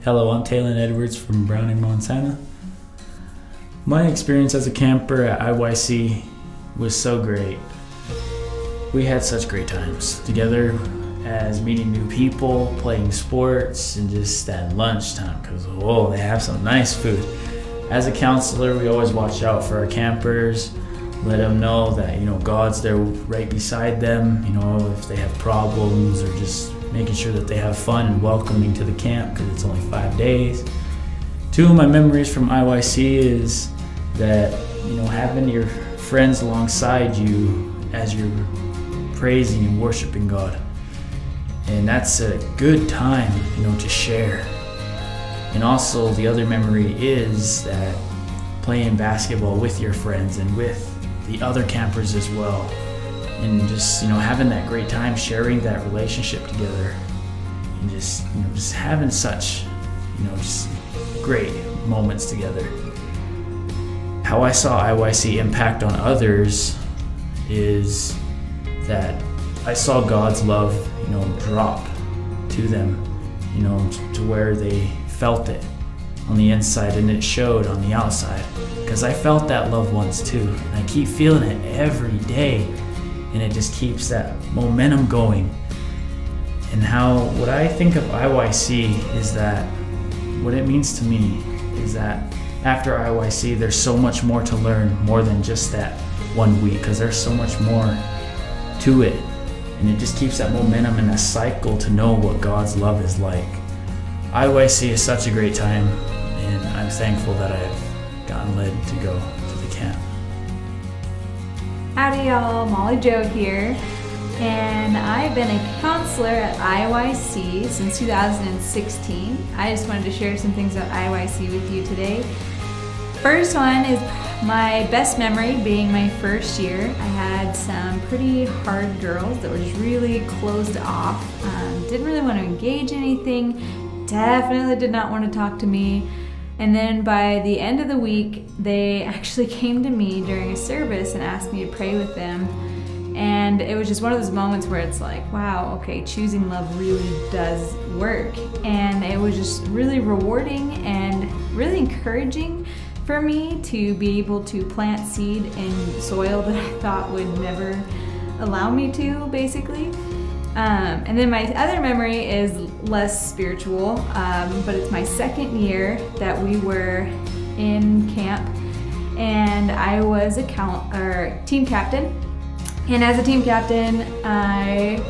Hello, I'm Taylor Edwards from Browning, Montana. My experience as a camper at IYC was so great. We had such great times together, as meeting new people, playing sports, and just at lunchtime, because whoa, they have some nice food. As a counselor, we always watch out for our campers, let them know that, God's there right beside them, if they have problems, or just making sure that they have fun and welcoming to the camp, because it's only 5 days. Two of my memories from IYC is that, having your friends alongside you as you're praising and worshiping God. And that's a good time, to share. And also the other memory is that playing basketball with your friends and with the other campers as well. And just, having that great time, sharing that relationship together. And just having such, just great moments together. How I saw IYC impact on others is that I saw God's love, drop to them, to where they felt it on the inside and it showed on the outside. Because I felt that love once too, and I keep feeling it every day, and it just keeps that momentum going. And what I think of IYC is that, what it means to me is that after IYC, there's so much more to learn, more than just that 1 week, because there's so much more to it. And it just keeps that momentum and that cycle to know what God's love is like. IYC is such a great time, and I'm thankful that I've gotten led to go to the camp. Howdy y'all, Molly Jo here, and I've been a counselor at IYC since 2016. I just wanted to share some things about IYC with you today. First one is my best memory being my first year. I had some pretty hard girls that were just really closed off, didn't really want to engage in anything, definitely did not want to talk to me. And then by the end of the week, they actually came to me during a service and asked me to pray with them. And it was just one of those moments where it's like, wow, okay, choosing love really does work. And it was just really rewarding and really encouraging for me to be able to plant seed in soil that I thought would never allow me to, basically. And then my other memory is less spiritual, but it's my second year that we were in camp, and I was a team captain. And as a team captain, I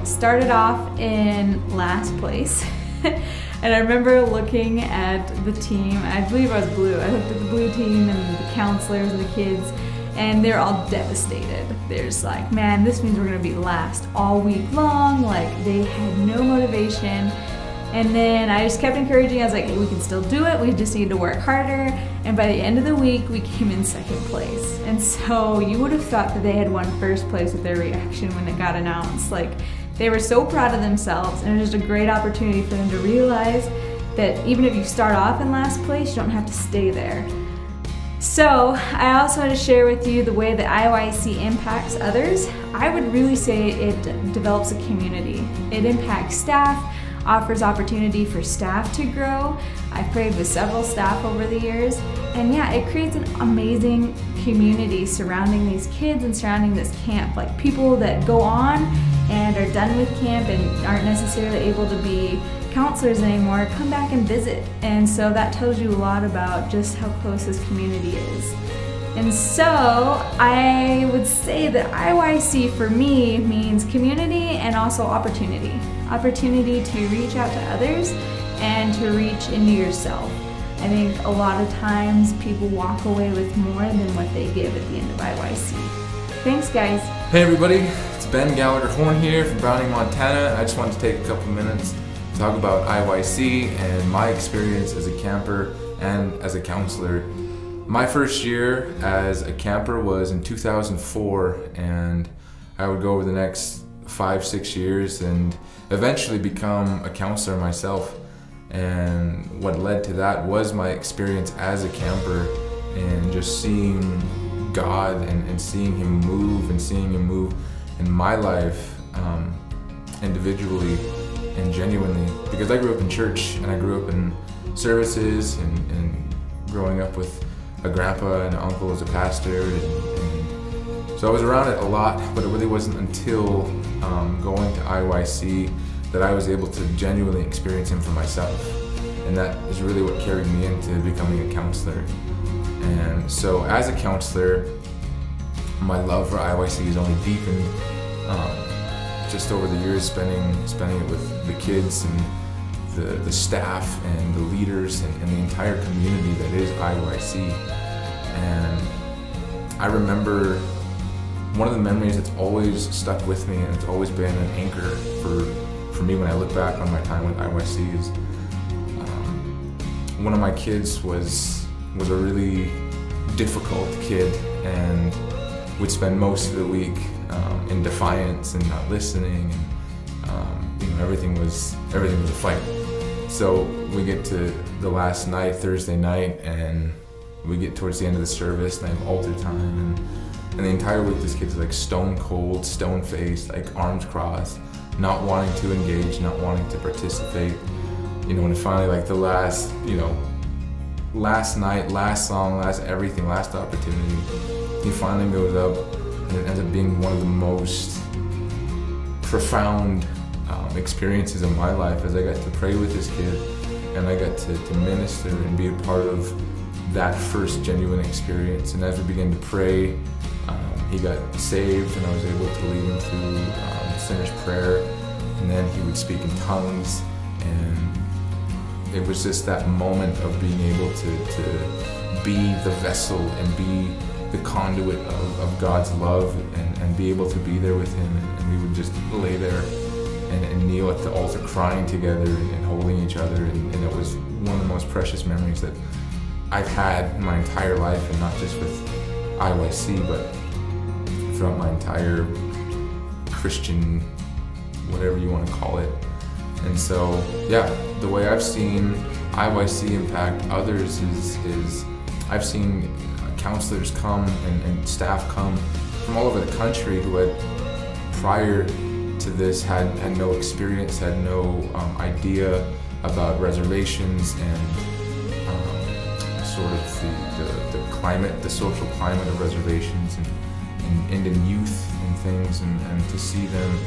started off in last place. And I remember looking at the team, I believe I was blue. I looked at the blue team and the counselors and the kids, and they're all devastated. They're just like, man, this means we're gonna be last all week long. Like, they had no motivation. And then I just kept encouraging. I was like, we can still do it. We just need to work harder. And by the end of the week, we came in second place. And so you would have thought that they had won first place with their reaction when it got announced. Like, they were so proud of themselves, and it was just a great opportunity for them to realize that even if you start off in last place, you don't have to stay there. So I also want to share with you the way that IYC impacts others. I would really say it develops a community. It impacts staff, offers opportunity for staff to grow. I've prayed with several staff over the years, and yeah, it creates an amazing community surrounding these kids and surrounding this camp. Like, people that go on and are done with camp and aren't necessarily able to be counselors anymore come back and visit. And so that tells you a lot about just how close this community is. And so I would say that IYC for me means community and also opportunity. Opportunity to reach out to others and to reach into yourself. I think a lot of times people walk away with more than what they give at the end of IYC. Thanks, guys. Hey everybody, it's Ben Gallagher-Horn here from Browning, Montana. I just wanted to take a couple minutes to talk about IYC and my experience as a camper and as a counselor. My first year as a camper was in 2004, and I would go over the next 5-6 years and eventually become a counselor myself. And what led to that was my experience as a camper and just seeing God and seeing Him move and seeing Him move in my life individually and genuinely, because I grew up in church and I grew up in services and growing up with a grandpa and an uncle as a pastor, and so I was around it a lot, but it really wasn't until going to IYC that I was able to genuinely experience him for myself. And that is really what carried me into becoming a counselor. And so as a counselor, my love for IYC has only deepened just over the years, spending it with the kids and the staff and the leaders and the entire community that is IYC. And I remember one of the memories that's always stuck with me, and it's always been an anchor for me when I look back on my time with IYC, is one of my kids was a really difficult kid and would spend most of the week in defiance and not listening, and everything was a fight. So we get to the last night, Thursday night, and we get towards the end of the service, and I have altar time, and the entire week this kid's like stone cold, stone faced, like arms crossed, not wanting to engage, not wanting to participate. And finally, like the last night, last song, last everything, last opportunity, he finally goes up, and it ends up being one of the most profound experiences of my life, as I got to pray with this kid, and I got to minister and be a part of that first genuine experience. And as we began to pray, he got saved, and I was able to lead him through sinner's prayer, and then he would speak in tongues, and it was just that moment of being able to be the vessel and be the conduit of God's love, and be able to be there with him, and we would just lay there and kneel at the altar crying together and holding each other, and it was one of the most precious memories that I've had in my entire life, and not just with IYC, but throughout my entire Christian, whatever you want to call it. And so, yeah, the way I've seen IYC impact others is I've seen counselors come and staff come from all over the country who had, prior to this, had no experience, had no idea about reservations and sort of the climate, the social climate of reservations and in youth and things, and to see them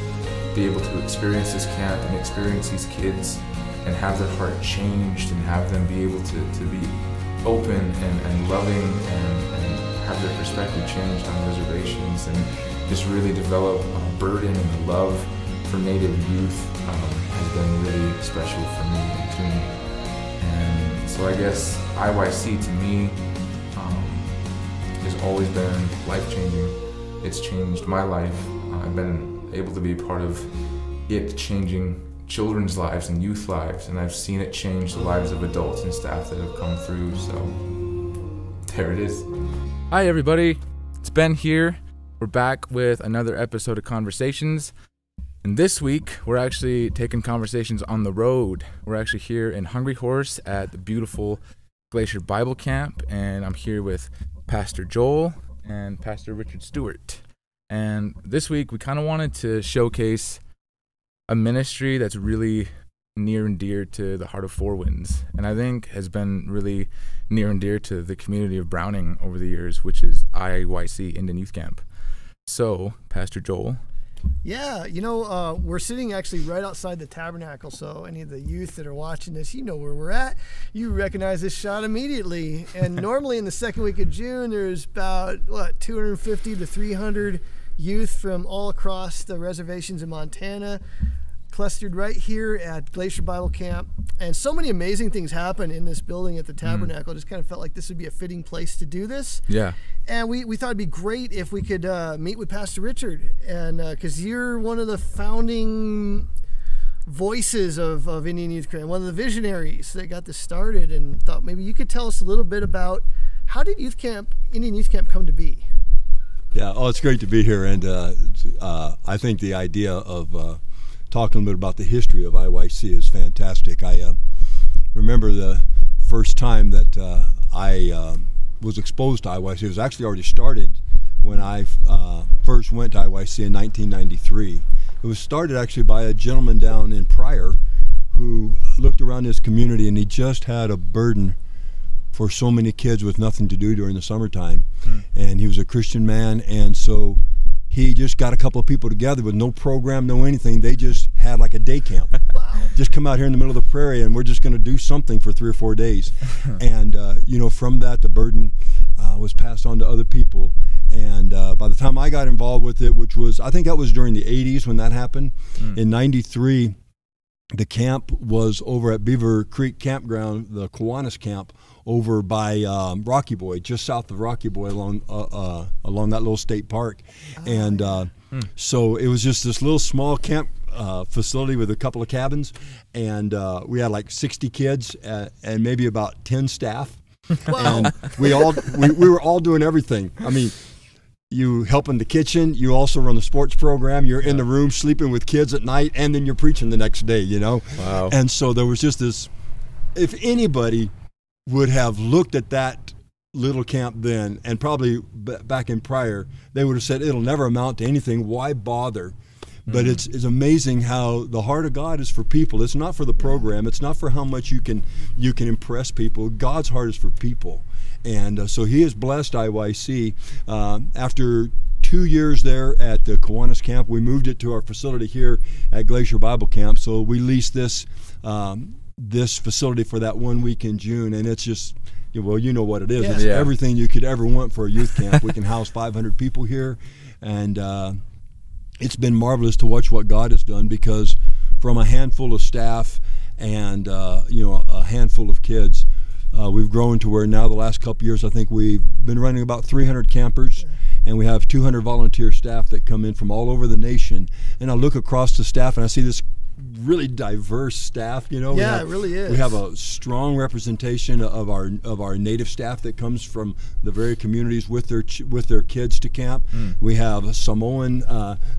be able to experience this camp and experience these kids and have their heart changed, and have them be able to be open and loving and have their perspective changed on reservations, and just really develop a burden and a love for Native youth has been really special for me and to me. And so I guess IYC to me has always been life-changing. It's changed my life. I've been able to be a part of it changing children's lives and youth lives, and I've seen it change the lives of adults and staff that have come through, so there it is. Hi everybody, it's Ben here. We're back with another episode of Conversations, and this week we're actually taking conversations on the road. We're actually here in Hungry Horse at the beautiful Glacier Bible Camp, and I'm here with Pastor Joel and Pastor Richard Stewart. And this week we kind of wanted to showcase a ministry that's really near and dear to the heart of Four Winds, and I think has been really near and dear to the community of Browning over the years, which is IYC, Indian Youth Camp. So, Pastor Joel. Yeah, we're sitting actually right outside the tabernacle, so any of the youth that are watching this, you know where we're at. You recognize this shot immediately. And normally in the second week of June, there's about, 250 to 300 youth from all across the reservations in Montana, clustered right here at Glacier Bible Camp. And so many amazing things happen in this building at the tabernacle. Just kind of felt like this would be a fitting place to do this. Yeah. And we thought it'd be great if we could meet with Pastor Richard, and because you're one of the founding voices of Indian Youth Camp, one of the visionaries that got this started, and thought maybe you could tell us a little bit about how did Indian Youth Camp come to be? Yeah, it's great to be here, and I think the idea of talking a little bit about the history of IYC is fantastic. I remember the first time that I was exposed to IYC. It was actually already started when I first went to IYC in 1993. It It was started actually by a gentleman down in Pryor who looked around his community, and he just had a burden for so many kids with nothing to do during the summertime. And he was a Christian man, and so he just got a couple of people together with no program, no anything. They just had like a day camp. Wow. Just come out here in the middle of the prairie, and we're just going to do something for 3 or 4 days. And you know, from that, the burden was passed on to other people. And by the time I got involved with it, which was, I think that was during the 80s when that happened. In 93, the camp was over at Beaver Creek Campground, the Kiwanis camp, over by Rocky Boy, just south of Rocky Boy, along that little state park. And so it was just this little small camp facility with a couple of cabins, and we had like 60 kids and maybe about 10 staff. Wow. And we were all doing everything. I mean, you help in the kitchen, you also run the sports program, you're in the room sleeping with kids at night, and then you're preaching the next day, you know? Wow. And so there was just this, if anybody would have looked at that little camp then, and probably back in Pryor, they would have said, it'll never amount to anything, why bother? But it's amazing how the heart of God is for people. It's not for the program. It's not for how much you can impress people. God's heart is for people. And so he has blessed IYC. After 2 years there at the Kiwanis camp, we moved it to our facility here at Glacier Bible Camp. So we leased this facility for that 1 week in June, and it's just, well, you know what it is. Yeah. It's everything you could ever want for a youth camp. We can house 500 people here, and it's been marvelous to watch what God has done, because from a handful of staff and a handful of kids, we've grown to where now the last couple years I think we've been running about 300 campers, and we have 200 volunteer staff that come in from all over the nation. And I look across the staff and I see this really diverse staff, you know. Yeah, it really is. We have a strong representation of our native staff that comes from the very communities with their kids to camp. We have a Samoan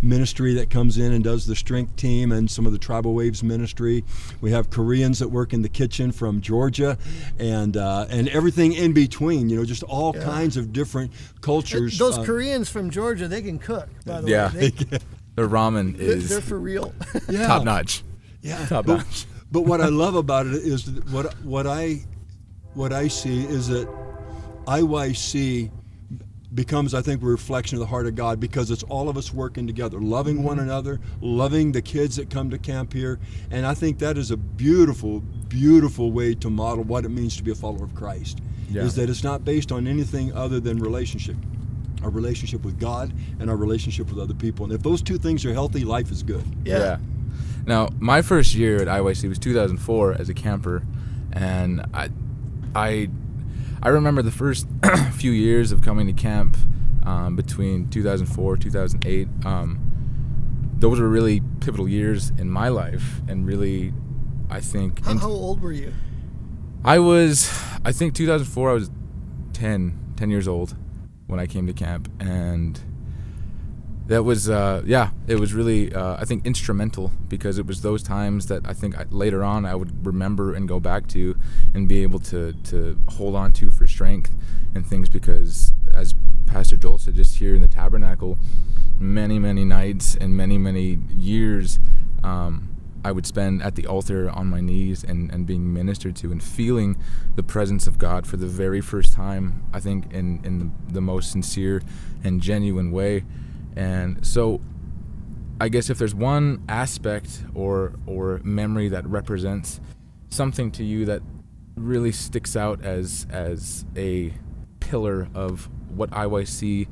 ministry that comes in and does the strength team and some of the Tribal Waves ministry. We have Koreans that work in the kitchen from Georgia, and everything in between, you know, just all kinds of different cultures. Those Koreans from Georgia, they can cook, by the Yeah. way. Their ramen is They're for real. top notch. Yeah, Top notch. But what I love about it is that what I see is that IYC becomes, I think, a reflection of the heart of God, because it's all of us working together, loving one another, loving the kids that come to camp here. And I think that is a beautiful, beautiful way to model what it means to be a follower of Christ, is that it's not based on anything other than relationship. Our relationship with God and our relationship with other people. And if those two things are healthy, life is good. Yeah. Now, my first year at IYC was 2004 as a camper, and I remember the first few years of coming to camp between 2004 2008. Those were really pivotal years in my life, and really, I think. How old were you? I think 2004 I was 10 years old when I came to camp, and that was it was really I think instrumental, because it was those times that I think later on I would remember and go back to and be able to hold on to for strength and things, because as Pastor Joel said, just here in the tabernacle, many nights and many years I would spend at the altar on my knees and being ministered to and feeling the presence of God for the very first time, I think in the most sincere and genuine way. And so I guess if there's one aspect or memory that represents something to you that really sticks out as a pillar of what IYC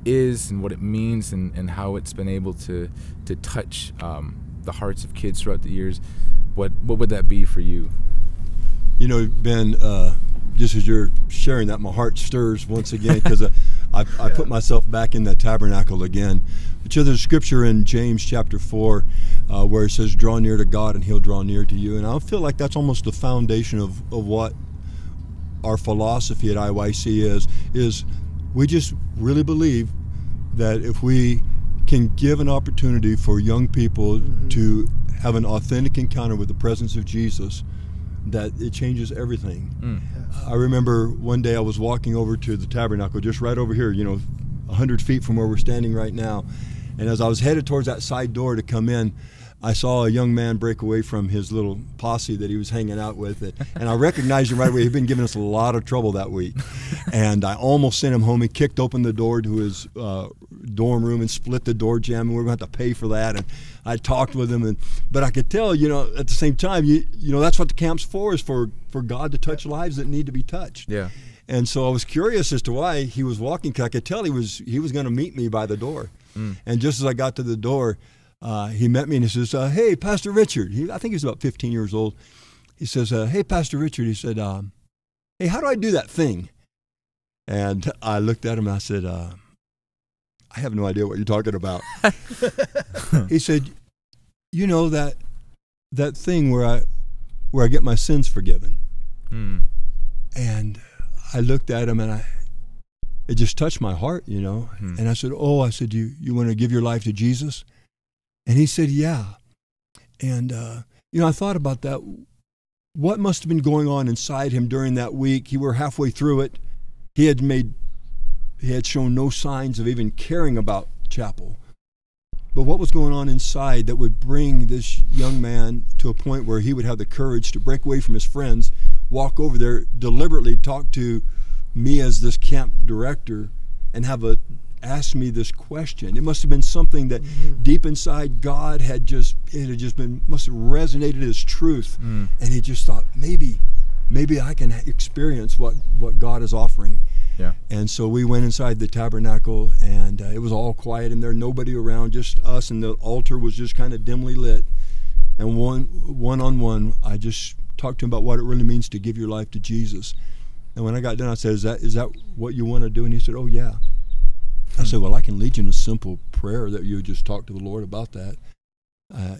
is and what it means and how it's been able to touch the hearts of kids throughout the years, what would that be for you? You know, Ben, just as you're sharing that, my heart stirs once again, because I put myself back in that tabernacle again. But there's a scripture in James chapter 4 where it says, draw near to God and he'll draw near to you. And I feel like that's almost the foundation of what our philosophy at IYC is we just really believe that if we can give an opportunity for young people to have an authentic encounter with the presence of Jesus, that it changes everything. I remember one day I was walking over to the tabernacle, just right over here, 100 feet from where we're standing right now, And as I was headed towards that side door to come in, I saw a young man break away from his little posse that he was hanging out with. And I recognized him right away. He'd been giving us a lot of trouble that week. And I almost sent him home. He kicked open the door to his dorm room and split the door jamb, and we were going to have to pay for that. And I talked with him. But I could tell, at the same time, that's what the camp's for, is for God to touch lives that need to be touched. Yeah. And so I was curious as to why he was walking, because I could tell he was going to meet me by the door. And just as I got to the door, he met me and he says, "Hey, Pastor Richard." I think he was about 15 years old. He says, "Hey, Pastor Richard." He said, "Hey, how do I do that thing?" And I looked at him and I said, "I have no idea what you're talking about." He said, that thing where I get my sins forgiven." And I looked at him and it just touched my heart, And I said, "You want to give your life to Jesus?" And he said, "Yeah." And, I thought about that. What must have been going on inside him during that week? He were halfway through it. He had shown no signs of even caring about chapel. But what was going on inside that would bring this young man to a point where he would have the courage to break away from his friends, walk over there, deliberately talk to me as this camp director, and ask me this question? It must have been something that deep inside God must have resonated as truth. And he just thought, maybe I can experience what God is offering. Yeah. And so we went inside the tabernacle, and it was all quiet in there, nobody around, just us, and the altar was just kind of dimly lit. And one-on-one, I just talked to him about what it really means to give your life to Jesus. And when I got done, I said, is that what you want to do? And he said, "Oh, yeah." I said, "Well, I can lead you in a simple prayer that you just talk to the Lord about that,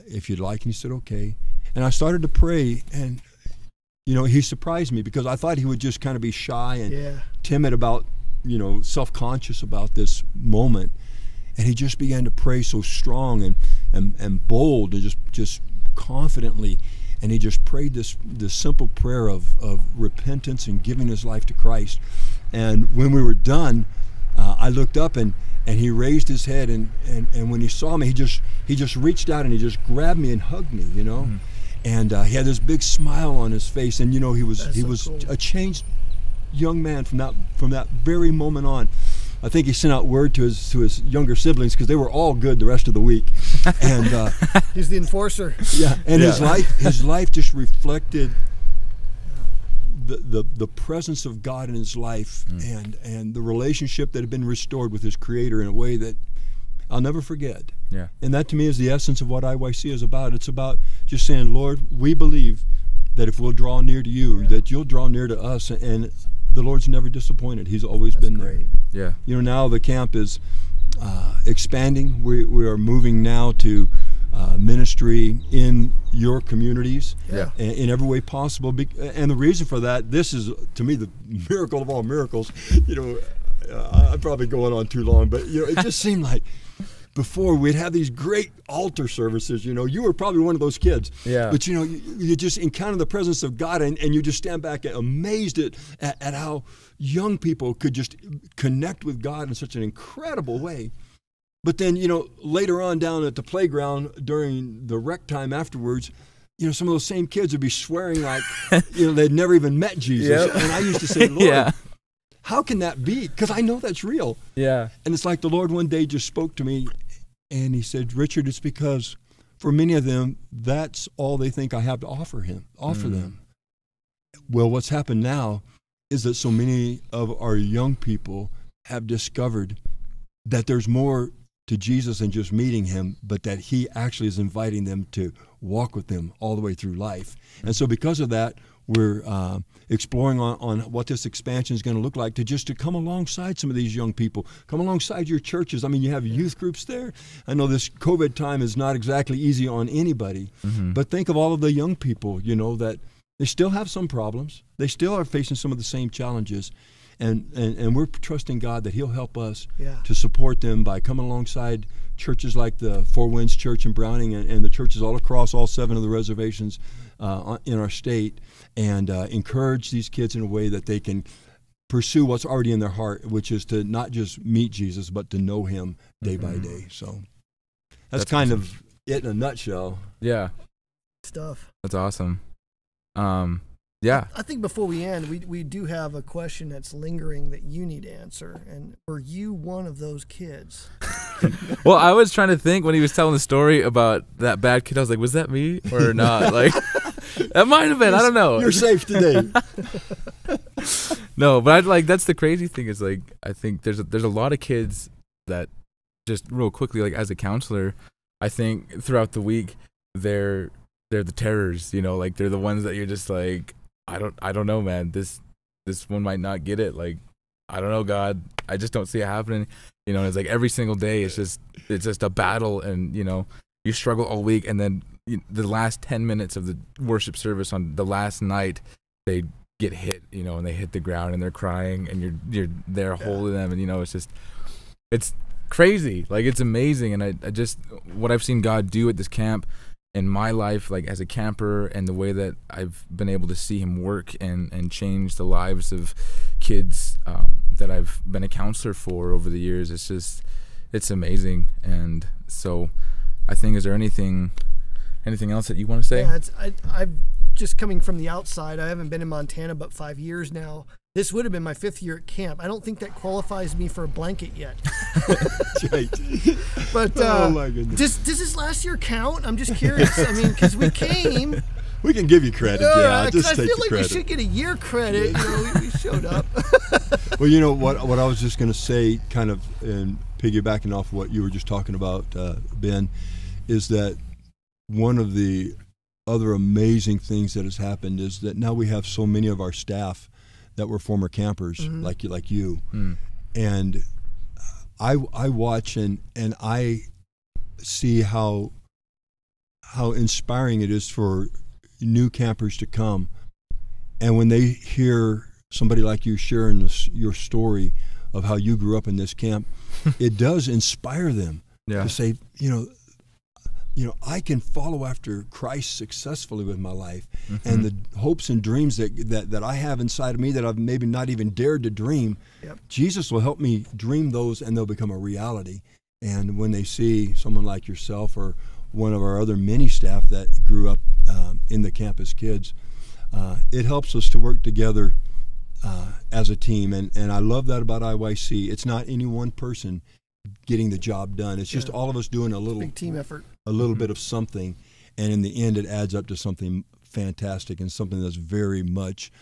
if you'd like." And he said, "Okay." And I started to pray, and, he surprised me, because I thought he would just kind of be shy and timid about, self-conscious about this moment. And he just began to pray so strong and bold and just confidently. And he just prayed this simple prayer of repentance and giving his life to Christ. And when we were done, I looked up and he raised his head, and when he saw me, he just reached out and he just grabbed me and hugged me, And he had this big smile on his face, and he was cool. a changed young man from that very moment on. I think he sent out word to his younger siblings, because they were all good the rest of the week. And he's the enforcer. Yeah, and his life just reflected the presence of God in his life, and the relationship that had been restored with his Creator in a way that I'll never forget. Yeah. And that to me is the essence of what IYC is about. It's about just saying, "Lord, we believe that if we'll draw near to you, that you'll draw near to us." And the Lord's never disappointed. He's always been there. Yeah. Now the camp is expanding. We are moving now to ministry in your communities, in every way possible. And the reason for that, this is, to me, the miracle of all miracles. I'm probably going on too long, but it just seemed like before we'd have these great altar services. You were probably one of those kids. Yeah. But you just encounter the presence of God, and you just stand back amazed at how young people could just connect with God in such an incredible way. But then, later on down at the playground during the rec time afterwards, some of those same kids would be swearing like, they'd never even met Jesus. Yep. And I used to say, "Lord, Yeah. how can that be?" Because I know that's real. Yeah. And it's like the Lord one day just spoke to me, and he said, "Richard, it's because for many of them, that's all they think I have to offer them." Well, what's happened now is that so many of our young people have discovered that there's more to Jesus than just meeting him, but that he actually is inviting them to walk with him all the way through life. And so because of that, we're exploring on what this expansion is going to look like, to come alongside some of these young people, come alongside your churches. I mean, you have youth groups there. I know this COVID time is not exactly easy on anybody, but think of all of the young people, that they still have some problems. They still are facing some of the same challenges. And we're trusting God that he'll help us to support them by coming alongside churches like the Four Winds Church in Browning and the churches all across all 7 of the reservations in our state, and encourage these kids in a way that they can pursue what's already in their heart, which is to not just meet Jesus, but to know him day by day. So that's kind of it in a nutshell. Yeah, Stuff. that's awesome. Yeah. I think before we end, we do have a question that's lingering that you need to answer. And were you one of those kids? Well, I was trying to think when he was telling the story about that bad kid. I was like, was that me or not? Like, that might have been. I don't know. You're safe today. No, but that's the crazy thing is, like, I think there's a lot of kids that, just real quickly, like, as a counselor, I think throughout the week they're the terrors, you know, like they're the ones that you're just like, I don't know, man. This one might not get it. Like, I don't know, God. I just don't see it happening. You know, and it's like every single day it's just a battle, and you know, you struggle all week, and then the last 10 minutes of the worship service on the last night, they get hit, you know, and they hit the ground and they're crying, and you're there holding them, and you know, it's crazy. Like, it's amazing. And I just, what I've seen God do at this camp in my life, like as a camper, and the way that I've been able to see him work and change the lives of kids that I've been a counselor for over the years, it's amazing. And so I think, is there anything else that you want to say? Yeah, I'm just coming from the outside. I haven't been in Montana but 5 years now. This would have been my 5th year at camp. I don't think that qualifies me for a blanket yet. But oh my goodness. Does this last year count? I'm just curious. I mean, because we came. We can give you credit. Yeah, just I take feel the like credit. we should get a year credit. You know, we showed up. Well, you know what I was just going to say, kind of, and piggybacking off what you were just talking about, Ben, is that one of the other amazing things that has happened is that now we have so many of our staff that were former campers, like you, and I watch and I see how inspiring it is for new campers to come, and when they hear somebody like you sharing your story of how you grew up in this camp, it does inspire them to say, you know, I can follow after Christ successfully with my life, and the hopes and dreams that I have inside of me that I've maybe not even dared to dream. Yep. Jesus will help me dream those, and they'll become a reality. And when they see someone like yourself or one of our other many staff that grew up in the camp as kids, it helps us to work together as a team. And I love that about IYC. It's not any one person getting the job done. It's just all of us doing a little big team effort, a little bit of something, and in the end, it adds up to something fantastic and something that's very much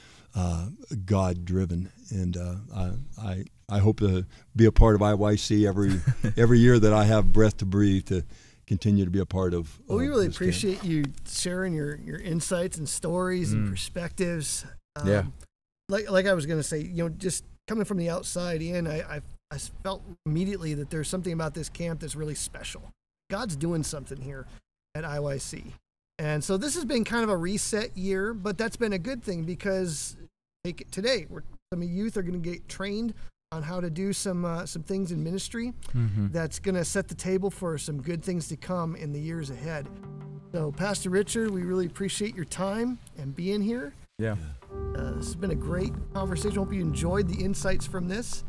God-driven. And I hope to be a part of IYC every year that I have breath to breathe, to continue to be a part of. Well, we really appreciate you sharing your insights and stories and perspectives. Like I was going to say, you know, just coming from the outside in, I felt immediately that there's something about this camp that's really special. God's doing something here at IYC. And so this has been kind of a reset year, but that's been a good thing, because today some youth are going to get trained on how to do some things in ministry that's going to set the table for some good things to come in the years ahead. So, Pastor Richard, we really appreciate your time and being here. Yeah. This has been a great conversation. Hope you enjoyed the insights from this.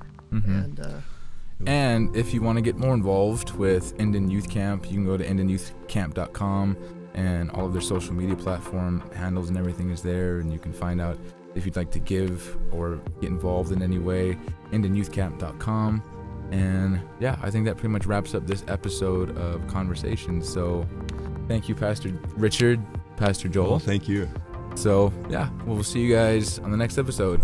And if you want to get more involved with Enden Youth Camp, you can go to endenyouthcamp.com, and all of their social media platform handles and everything is there, and you can find out if you'd like to give or get involved in any way, endenyouthcamp.com. And yeah, I think that pretty much wraps up this episode of Conversations. So thank you, Pastor Richard, Pastor Joel. Well, thank you. So yeah, we'll see you guys on the next episode.